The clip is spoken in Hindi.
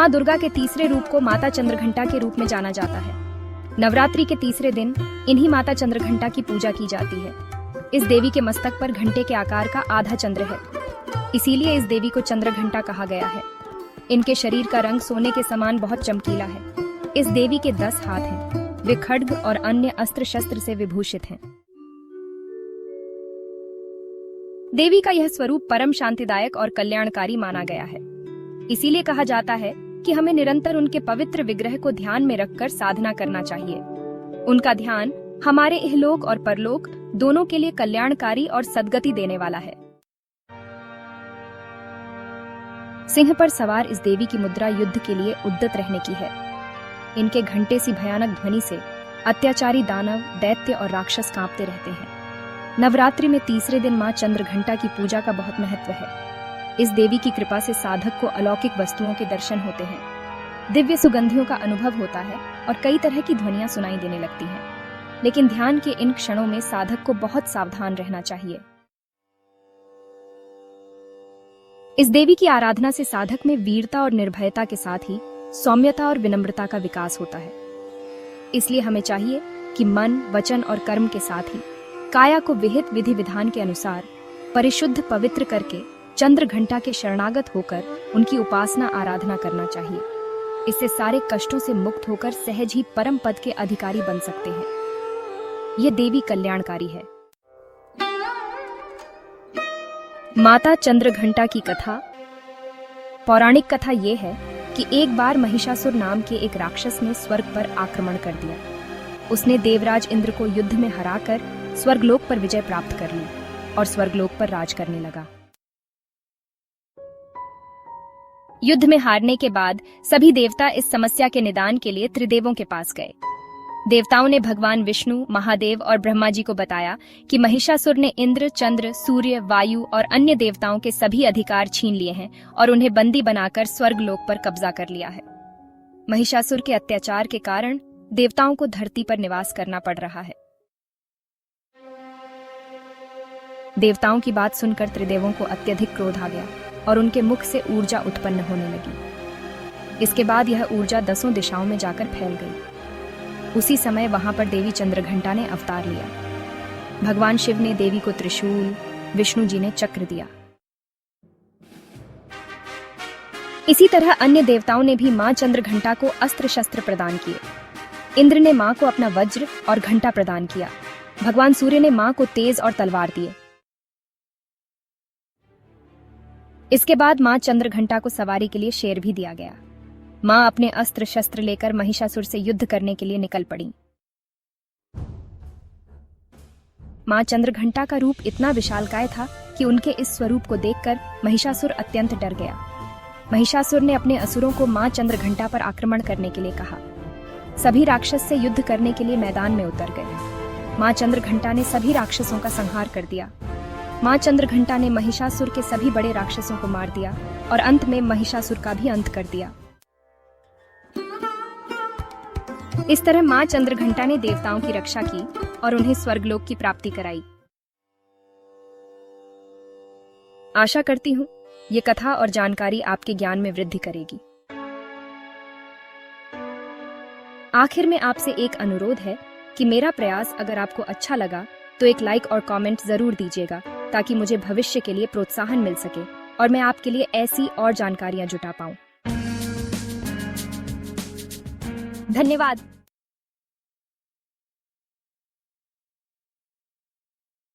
माँ दुर्गा के तीसरे रूप को माता चंद्रघंटा के रूप में जाना जाता है। नवरात्रि के तीसरे दिन इन्हीं माता चंद्रघंटा की पूजा की जाती है। इस देवी के मस्तक पर घंटे के आकार का आधा चंद्र है, इसीलिए इस देवी को चंद्रघंटा कहा गया है। इनके शरीर का रंग सोने के समान बहुत चमकीला है। इस देवी के 10 हाथ हैं। वे खड्ग और अन्य अस्त्र शस्त्र से विभूषित हैं। देवी का यह स्वरूप परम शांतिदायक और कल्याणकारी माना गया है। इसीलिए कहा जाता है कि हमें निरंतर उनके पवित्र विग्रह को ध्यान में रखकर साधना करना चाहिए। उनका ध्यान हमारे इहलोक और परलोक दोनों के लिए कल्याणकारी और सद्गति देने वाला है। सिंह पर सवार इस देवी की मुद्रा युद्ध के लिए उद्यत रहने की है। इनके घंटे सी भयानक ध्वनि से अत्याचारी दानव, दैत्य और राक्षस कांपते रहते हैं। नवरात्रि में तीसरे दिन मां चंद्रघंटा की पूजा का बहुत महत्व है। इस देवी की कृपा से साधक को अलौकिक वस्तुओं के दर्शन होते हैं, दिव्य सुगंधियों का अनुभव होता है और कई तरह की ध्वनियां सुनाई देने लगती हैं। लेकिन ध्यान के इन क्षणों में साधक को बहुत सावधान रहना चाहिए। इस देवी की आराधना से साधक में वीरता और निर्भयता के साथ ही सौम्यता और विनम्रता का विकास होता है। इसलिए हमें चाहिए कि मन, वचन और कर्म के साथ ही काया को विहित विधि विधान के अनुसार परिशुद्ध पवित्र करके चंद्रघंटा के शरणागत होकर उनकी उपासना आराधना करना चाहिए। इससे सारे कष्टों से मुक्त होकर सहज ही परम पद के अधिकारी बन सकते हैं। यह देवी कल्याणकारी है। माता चंद्रघंटा की कथा। पौराणिक कथा यह है कि एक बार महिषासुर नाम के एक राक्षस ने स्वर्ग पर आक्रमण कर दिया। उसने देवराज इंद्र को युद्ध में हराकर स्वर्गलोक पर विजय प्राप्त कर ली और स्वर्गलोक पर राज करने लगा। युद्ध में हारने के बाद सभी देवता इस समस्या के निदान के लिए त्रिदेवों के पास गए। देवताओं ने भगवान विष्णु, महादेव और ब्रह्मा जी को बताया कि महिषासुर ने इंद्र, चंद्र, सूर्य, वायु और अन्य देवताओं के सभी अधिकार छीन लिए हैं और उन्हें बंदी बनाकर स्वर्गलोक पर कब्जा कर लिया है। महिषासुर के अत्याचार के कारण देवताओं को धरती पर निवास करना पड़ रहा है। देवताओं की बात सुनकर त्रिदेवों को अत्यधिक क्रोध आ गया और उनके मुख से ऊर्जा उत्पन्न होने लगी। इसके बाद यह ऊर्जा 10 दिशाओं में जाकर फैल गई। उसी समय वहां पर देवी चंद्रघंटा ने अवतार लिया। भगवान शिव ने देवी को त्रिशूल, विष्णु जी ने चक्र दिया। इसी तरह अन्य देवताओं ने भी मां चंद्रघंटा को अस्त्र शस्त्र प्रदान किए। इंद्र ने मां को अपना वज्र और घंटा प्रदान किया। भगवान सूर्य ने मां को तेज और तलवार दिए। इसके बाद मां चंद्रघंटा को सवारी के लिए शेर भी दिया गया। मां अपने अस्त्र शस्त्र लेकर महिषासुर से युद्ध करने के लिए निकल पड़ी। मां चंद्रघंटा का रूप इतना विशालकाय था कि उनके इस स्वरूप को देखकर महिषासुर अत्यंत डर गया। महिषासुर ने अपने असुरों को मां चंद्रघंटा पर आक्रमण करने के लिए कहा। सभी राक्षस से युद्ध करने के लिए मैदान में उतर गए। मां चंद्रघंटा ने सभी राक्षसों का संहार कर दिया। मां चंद्रघंटा ने महिषासुर के सभी बड़े राक्षसों को मार दिया और अंत में महिषासुर का भी अंत कर दिया। इस तरह मां चंद्रघंटा ने देवताओं की रक्षा की और उन्हें स्वर्गलोक की प्राप्ति कराई। आशा करती हूँ ये कथा और जानकारी आपके ज्ञान में वृद्धि करेगी। आखिर में आपसे एक अनुरोध है कि मेरा प्रयास अगर आपको अच्छा लगा तो एक लाइक और कमेंट जरूर दीजिएगा, ताकि मुझे भविष्य के लिए प्रोत्साहन मिल सके और मैं आपके लिए ऐसी और जानकारियां जुटा पाऊं। धन्यवाद।